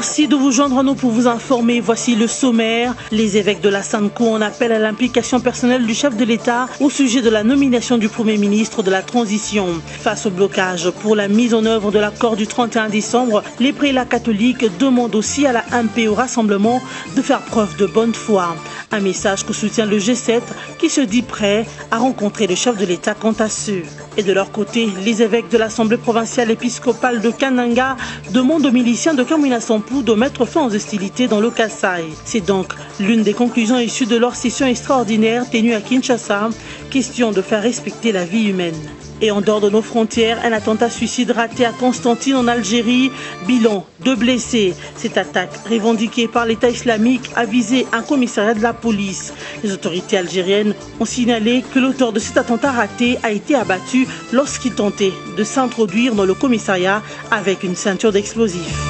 Merci de vous joindre à nous pour vous informer. Voici le sommaire. Les évêques de la SANCO en appellent à l'implication personnelle du chef de l'État au sujet de la nomination du Premier ministre de la Transition. Face au blocage pour la mise en œuvre de l'accord du 31 décembre, les prélats catholiques demandent aussi à la MP au rassemblement de faire preuve de bonne foi. Un message que soutient le G7 qui se dit prêt à rencontrer le chef de l'État quant à ceux. Et de leur côté, les évêques de l'Assemblée provinciale épiscopale de Kananga demandent aux miliciens de Kamwina Sampou de mettre fin aux hostilités dans le Kasaï. C'est donc l'une des conclusions issues de leur session extraordinaire tenue à Kinshasa, question de faire respecter la vie humaine. Et en dehors de nos frontières, un attentat suicide raté à Constantine en Algérie, bilan 2 blessés. Cette attaque, revendiquée par l'État islamique, a visé un commissariat de la police. Les autorités algériennes ont signalé que l'auteur de cet attentat raté a été abattu lorsqu'il tentait de s'introduire dans le commissariat avec une ceinture d'explosifs.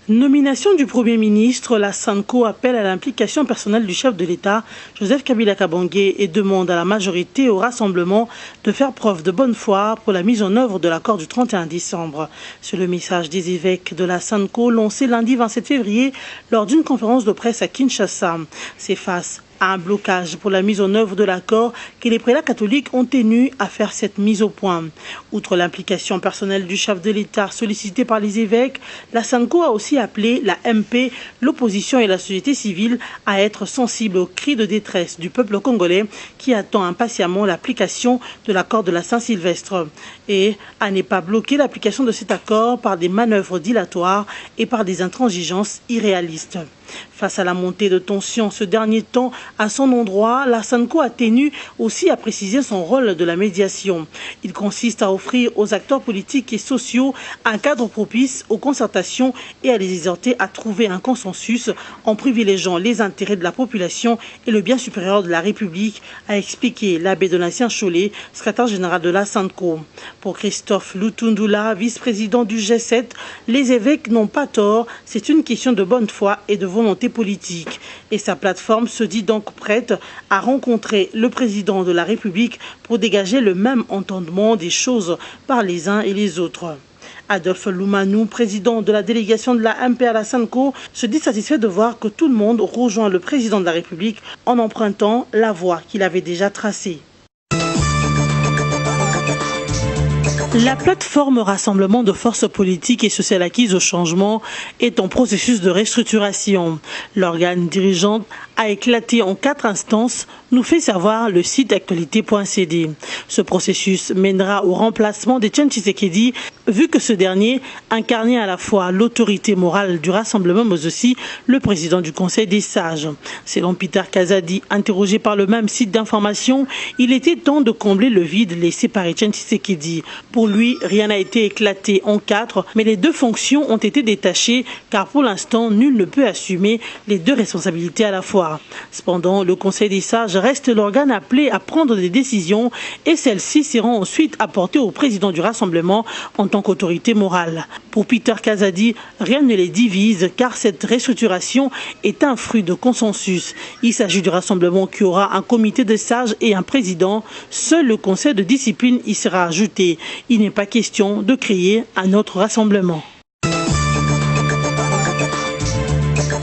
Nomination du Premier ministre, la SANCO appelle à l'implication personnelle du chef de l'État, Joseph Kabila Kabange, et demande à la majorité au rassemblement de faire preuve de bonne foi pour la mise en œuvre de l'accord du 31 décembre. C'est le message des évêques de la SANCO lancé lundi 27 février lors d'une conférence de presse à Kinshasa. C'est face à un blocage pour la mise en œuvre de l'accord que les prélats catholiques ont tenu à faire cette mise au point. Outre l'implication personnelle du chef de l'État sollicité par les évêques, la SANCO a aussi appelé la MP, l'opposition et la société civile à être sensibles aux cris de détresse du peuple congolais qui attend impatiemment l'application de l'accord de la Saint-Sylvestre et à ne pas bloquer l'application de cet accord par des manœuvres dilatoires et par des intransigeances irréalistes. Face à la montée de tension ce dernier temps, à son endroit, la SANCO a tenu aussi à préciser son rôle de la médiation. Il consiste à offrir aux acteurs politiques et sociaux un cadre propice aux concertations et à les exhorter à trouver un consensus en privilégiant les intérêts de la population et le bien supérieur de la République, a expliqué l'abbé Donatien Cholet, secrétaire général de la SANCO. Pour Christophe Lutundula, vice-président du G7, les évêques n'ont pas tort, c'est une question de bonne foi et de volonté politique. Et sa plateforme se dit donc prête à rencontrer le président de la République pour dégager le même entendement des choses par les uns et les autres. Adolphe Loumanou, président de la délégation de la MP à la SANCO, se dit satisfait de voir que tout le monde rejoint le président de la République en empruntant la voie qu'il avait déjà tracée. La plateforme Rassemblement de forces politiques et sociales acquises au changement est en processus de restructuration. L'organe dirigeant a éclaté en 4 instances, nous fait savoir le site actualité.cd. Ce processus mènera au remplacement d'Etienne Tshisekedi, vu que ce dernier incarnait à la fois l'autorité morale du rassemblement, mais aussi le président du Conseil des sages. Selon Peter Kazadi, interrogé par le même site d'information, il était temps de combler le vide laissé par Etienne Tshisekedi. Pour lui, rien n'a été éclaté en 4, mais les 2 fonctions ont été détachées, car pour l'instant, nul ne peut assumer les 2 responsabilités à la fois. Cependant, le Conseil des sages reste l'organe appelé à prendre des décisions et celles-ci seront ensuite apportées au président du Rassemblement en tant qu'autorité morale. Pour Peter Kazadi, rien ne les divise car cette restructuration est un fruit de consensus. Il s'agit du Rassemblement qui aura un comité de sages et un président. Seul le Conseil de discipline y sera ajouté. Il n'est pas question de créer un autre rassemblement.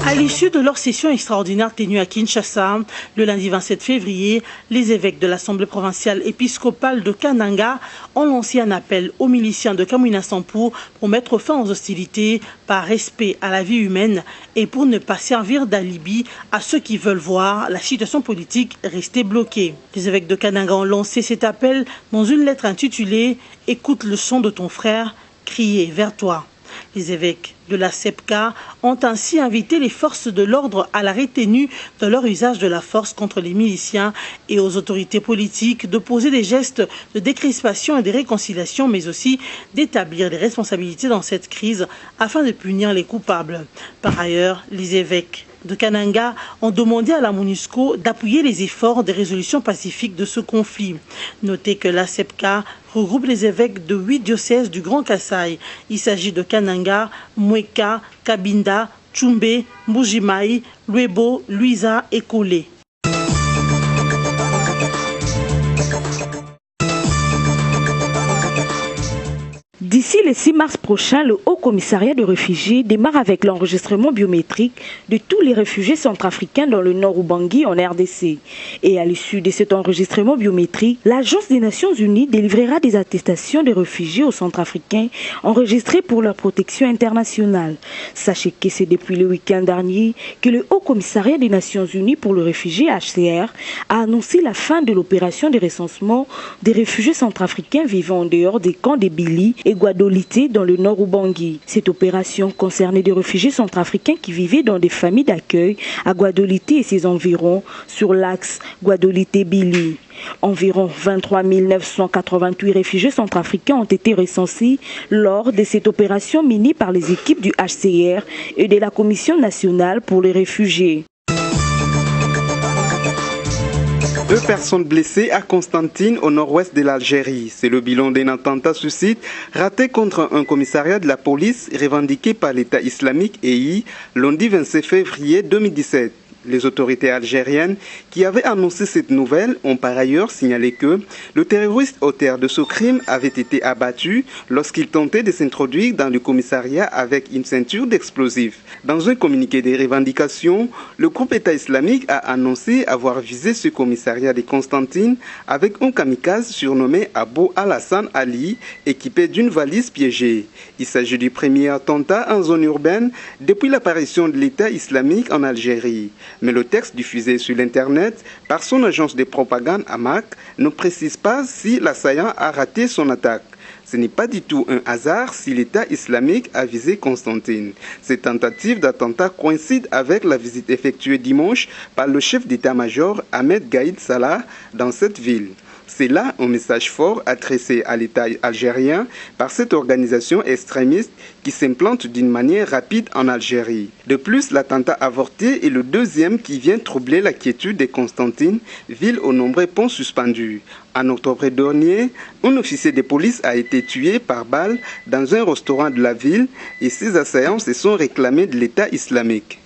À l'issue de leur session extraordinaire tenue à Kinshasa, le lundi 27 février, les évêques de l'Assemblée provinciale épiscopale de Kananga ont lancé un appel aux miliciens de Kamwina Sampou pour mettre fin aux hostilités par respect à la vie humaine et pour ne pas servir d'alibi à ceux qui veulent voir la situation politique rester bloquée. Les évêques de Kananga ont lancé cet appel dans une lettre intitulée « Écoute le son de ton frère, crier vers toi ». Les évêques de la SEPCA ont ainsi invité les forces de l'ordre à la retenue dans leur usage de la force contre les miliciens et aux autorités politiques de poser des gestes de décrispation et de réconciliation, mais aussi d'établir des responsabilités dans cette crise afin de punir les coupables. Par ailleurs, les évêques de Kananga ont demandé à la MONUSCO d'appuyer les efforts de résolution pacifique de ce conflit. Notez que la SEPCA regroupe les évêques de 8 diocèses du Grand Kasaï. Il s'agit de Kananga, Mweka, Kabinda, Tchumbe, Mbujimaï, Lwebo, Luiza et Kolé. D'ici le 6 mars prochain, le Haut Commissariat des réfugiés démarre avec l'enregistrement biométrique de tous les réfugiés centrafricains dans le Nord Ubangi en RDC. Et à l'issue de cet enregistrement biométrique, l'Agence des Nations Unies délivrera des attestations de réfugiés aux centrafricains enregistrés pour leur protection internationale. Sachez que c'est depuis le week-end dernier que le Haut Commissariat des Nations Unies pour le réfugié HCR a annoncé la fin de l'opération de recensement des réfugiés centrafricains vivant en dehors des camps de Bili et Guadolité dans le Nord Ubangi. Cette opération concernait des réfugiés centrafricains qui vivaient dans des familles d'accueil à Guadolité et ses environs sur l'axe Guadolité-Bili. Environ 23 988 réfugiés centrafricains ont été recensés lors de cette opération menée par les équipes du HCR et de la Commission nationale pour les réfugiés. 2 personnes blessées à Constantine, au nord-ouest de l'Algérie. C'est le bilan d'un attentat suicide raté contre un commissariat de la police revendiqué par l'État islamique EI lundi 27 février 2017. Les autorités algériennes qui avaient annoncé cette nouvelle ont par ailleurs signalé que le terroriste auteur de ce crime avait été abattu lorsqu'il tentait de s'introduire dans le commissariat avec une ceinture d'explosifs. Dans un communiqué de revendications, le groupe État islamique a annoncé avoir visé ce commissariat de Constantine avec un kamikaze surnommé Abou Al-Hassan Ali, équipé d'une valise piégée. Il s'agit du premier attentat en zone urbaine depuis l'apparition de l'État islamique en Algérie. Mais le texte diffusé sur l'Internet par son agence de propagande Amak ne précise pas si l'assaillant a raté son attaque. Ce n'est pas du tout un hasard si l'État islamique a visé Constantine. Cette tentative d'attentat coïncide avec la visite effectuée dimanche par le chef d'état-major Ahmed Gaïd Salah dans cette ville. C'est là un message fort adressé à l'État algérien par cette organisation extrémiste qui s'implante d'une manière rapide en Algérie. De plus, l'attentat avorté est le deuxième qui vient troubler la quiétude de Constantine, ville aux nombreux ponts suspendus. En octobre dernier, un officier de police a été tué par balle dans un restaurant de la ville et ses assaillants se sont réclamés de l'État islamique.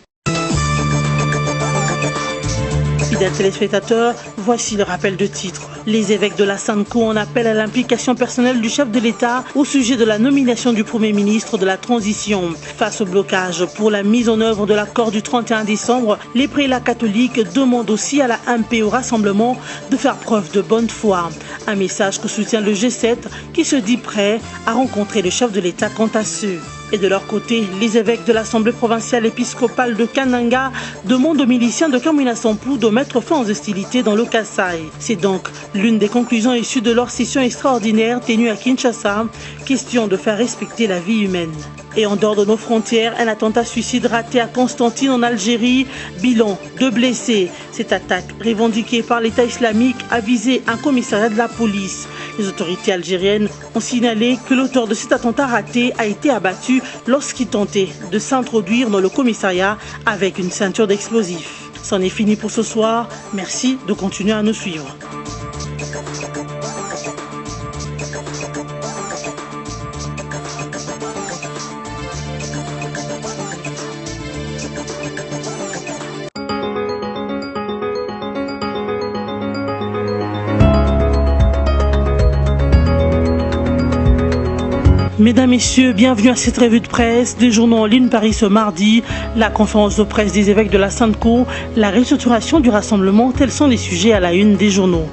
Fidèles téléspectateurs, voici le rappel de titres. Les évêques de la SANCO en appellent à l'implication personnelle du chef de l'État au sujet de la nomination du Premier ministre de la Transition. Face au blocage pour la mise en œuvre de l'accord du 31 décembre, les prélats catholiques demandent aussi à la MP au rassemblement de faire preuve de bonne foi. Un message que soutient le G7 qui se dit prêt à rencontrer le chef de l'État quant à ceux. Et de leur côté, les évêques de l'Assemblée provinciale épiscopale de Kananga demandent aux miliciens de Kamwina Sampou de mettre fin aux hostilités dans le Kasaï. C'est donc l'une des conclusions issues de leur session extraordinaire tenue à Kinshasa, question de faire respecter la vie humaine. Et en dehors de nos frontières, un attentat suicide raté à Constantine en Algérie, bilan 2 blessés. Cette attaque, revendiquée par l'État islamique, a visé un commissariat de la police. Les autorités algériennes ont signalé que l'auteur de cet attentat raté a été abattu lorsqu'il tentait de s'introduire dans le commissariat avec une ceinture d'explosifs. C'en est fini pour ce soir. Merci de continuer à nous suivre. Mesdames, Messieurs, bienvenue à cette revue de presse des journaux en ligne Paris ce mardi. La conférence de presse des évêques de la SANCO, la restructuration du rassemblement, tels sont les sujets à la une des journaux.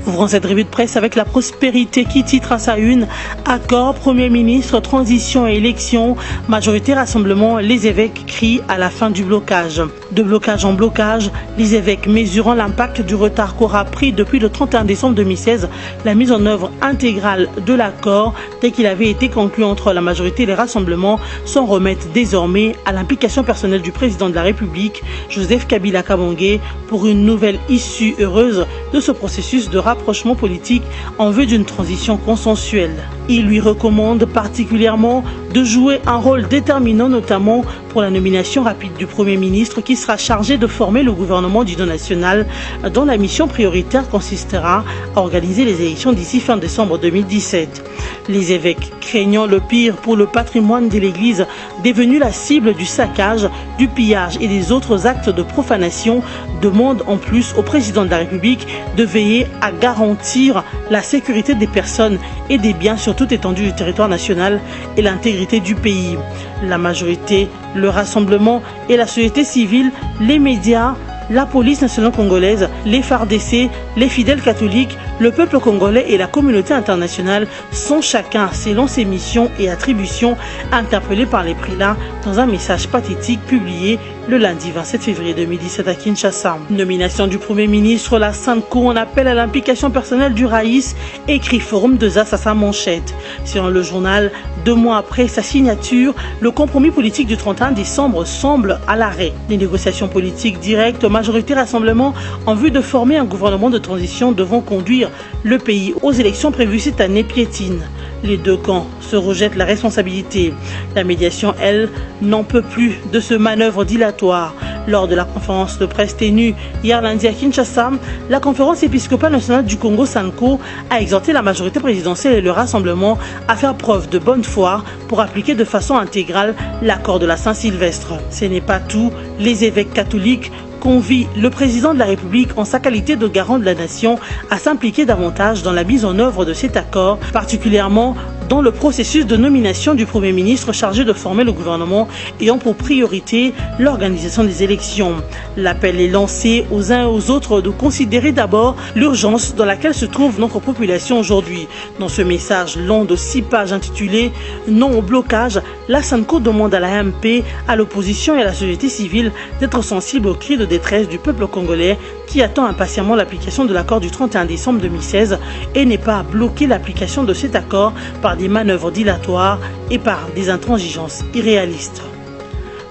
Ouvrons cette revue de presse avec la prospérité qui titre à sa une « Accord, Premier ministre, transition et élection, majorité rassemblement, les évêques crient à la fin du blocage ». De blocage en blocage, les évêques mesurant l'impact du retard qu'aura pris depuis le 31 décembre 2016 la mise en œuvre intégrale de l'accord dès qu'il avait été conclu entre la majorité et les rassemblements s'en remettent désormais à l'implication personnelle du président de la République, Joseph Kabila Kabange, pour une nouvelle issue heureuse de ce processus de rapprochement politique en vue d'une transition consensuelle. Il lui recommande particulièrement de jouer un rôle déterminant, notamment pour la nomination rapide du Premier ministre qui sera chargé de former le gouvernement d'union nationale dont la mission prioritaire consistera à organiser les élections d'ici fin décembre 2017. Les évêques, craignant le pire pour le patrimoine de l'Église, devenu la cible du saccage, du pillage et des autres actes de profanation, demandent en plus au président de la République de veiller à garantir la sécurité des personnes et des biens sur toute étendue du territoire national et l'intégrité du pays. La majorité, le rassemblement et la société civile, les médias, la police nationale congolaise, les FARDC, les fidèles catholiques, le peuple congolais et la communauté internationale sont chacun, selon ses missions et attributions, interpellés par les prélats dans un message pathétique publié le lundi 27 février 2017 à Kinshasa. Nomination du Premier ministre, la Sanko en appelle à l'implication personnelle du Raïs, écrit Forum 2As à sa manchette. Selon le journal, 2 mois après sa signature, le compromis politique du 31 décembre semble à l'arrêt. Les négociations politiques directes, majorité rassemblement en vue de former un gouvernement de transition devront conduire le pays aux élections prévues cette année piétine. Les deux camps se rejettent la responsabilité. La médiation, elle, n'en peut plus de ce manœuvre dilatoire. Lors de la conférence de presse tenue hier lundi à Kinshasa, la conférence épiscopale nationale du Congo Sanko a exhorté la majorité présidentielle et le rassemblement à faire preuve de bonne foi pour appliquer de façon intégrale l'accord de la Saint-Sylvestre. Ce n'est pas tout. Les évêques catholiques convie le président de la République en sa qualité de garant de la nation à s'impliquer davantage dans la mise en œuvre de cet accord, particulièrement dans le processus de nomination du Premier ministre chargé de former le gouvernement ayant pour priorité l'organisation des élections. L'appel est lancé aux uns et aux autres de considérer d'abord l'urgence dans laquelle se trouve notre population aujourd'hui. Dans ce message long de 6 pages intitulé « Non au blocage », la Sanko demande à la MP, à l'opposition et à la société civile d'être sensibles aux cris de détresse du peuple congolais qui attend impatiemment l'application de l'accord du 31 décembre 2016 et n'est pas à bloquer l'application de cet accord par des manœuvres dilatoires et par des intransigeances irréalistes.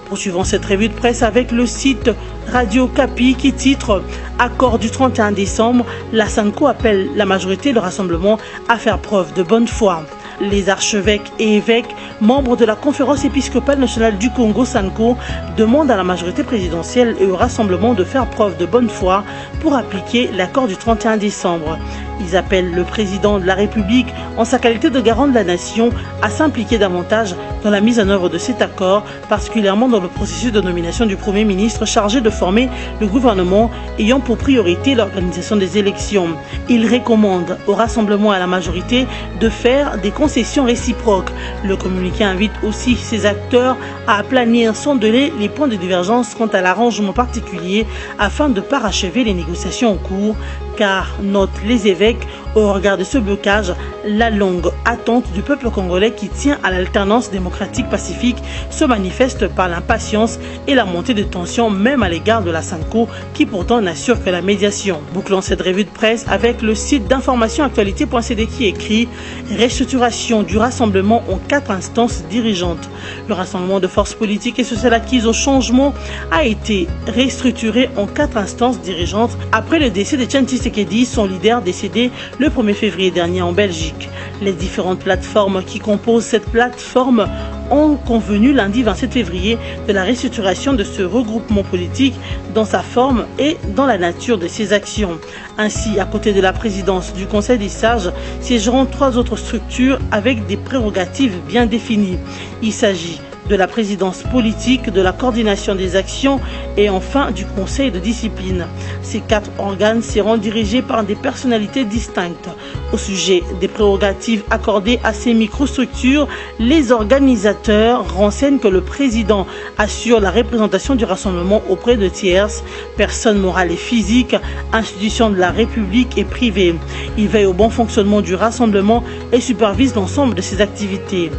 Poursuivons cette revue de presse avec le site Radio Kapi qui titre « Accord du 31 décembre, la Sanko appelle la majorité et le rassemblement à faire preuve de bonne foi ». Les archevêques et évêques, membres de la conférence épiscopale nationale du Congo Sanko, demandent à la majorité présidentielle et au rassemblement de faire preuve de bonne foi pour appliquer l'accord du 31 décembre. Ils appellent le président de la République, en sa qualité de garant de la nation, à s'impliquer davantage dans la mise en œuvre de cet accord, particulièrement dans le processus de nomination du Premier ministre chargé de former le gouvernement ayant pour priorité l'organisation des élections. Ils recommandent au rassemblement et à la majorité de faire des concessions réciproques. Le communiqué invite aussi ses acteurs à aplanir sans délai les points de divergence quant à l'arrangement particulier afin de parachever les négociations en cours, car, notent les évêques, au regard de ce blocage, la longue attente du peuple congolais qui tient à l'alternance démocratique pacifique se manifeste par l'impatience et la montée de tensions même à l'égard de la Sanko qui pourtant n'assure que la médiation. Bouclons cette revue de presse avec le site d'information actualité.cd qui écrit « Restructuration du rassemblement en 4 instances dirigeantes ». Le rassemblement de forces politiques et sociales acquises au changement a été restructuré en 4 instances dirigeantes après le décès de Etienne Tshisekedi, son leader décédé le 1er février dernier en Belgique. Les différentes plateformes qui composent cette plateforme ont convenu lundi 27 février de la restructuration de ce regroupement politique dans sa forme et dans la nature de ses actions. Ainsi, à côté de la présidence du Conseil des sages, siégeront 3 autres structures avec des prérogatives bien définies. Il s'agit de la présidence politique, de la coordination des actions et enfin du conseil de discipline. Ces 4 organes seront dirigés par des personnalités distinctes. Au sujet des prérogatives accordées à ces microstructures, les organisateurs renseignent que le président assure la représentation du rassemblement auprès de tierces, personnes morales et physiques, institutions de la République et privées. Il veille au bon fonctionnement du rassemblement et supervise l'ensemble de ses activités.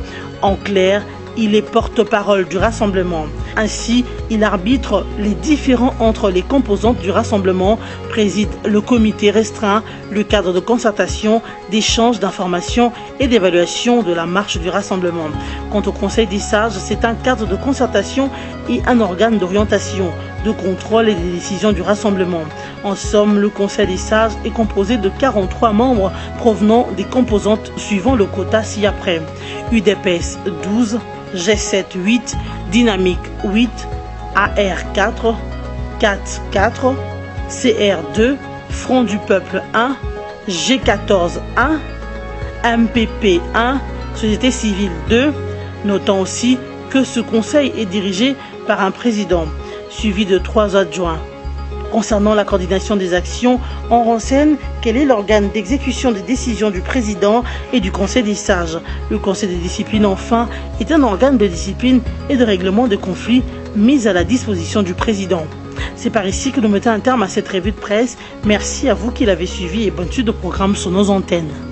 En clair, il est porte-parole du rassemblement. Ainsi, il arbitre les différends entre les composantes du rassemblement, préside le comité restreint, le cadre de concertation, d'échange d'informations et d'évaluation de la marche du rassemblement. Quant au Conseil des sages, c'est un cadre de concertation et un organe d'orientation, de contrôle et des décisions du rassemblement. En somme, le Conseil des sages est composé de 43 membres provenant des composantes suivant le quota ci-après. UDPS 12, G7 8, Dynamique 8, AR 4, 4, CR 2, Front du Peuple 1, G14 1, MPP 1, société civile 2. Notons aussi que ce conseil est dirigé par un président, suivi de 3 adjoints. Concernant la coordination des actions, on renseigne quel est l'organe d'exécution des décisions du président et du conseil des sages. Le conseil de discipline, enfin, est un organe de discipline et de règlement de conflits mis à la disposition du président. C'est par ici que nous mettons un terme à cette revue de presse. Merci à vous qui l'avez suivi et bonne suite de programme sur nos antennes.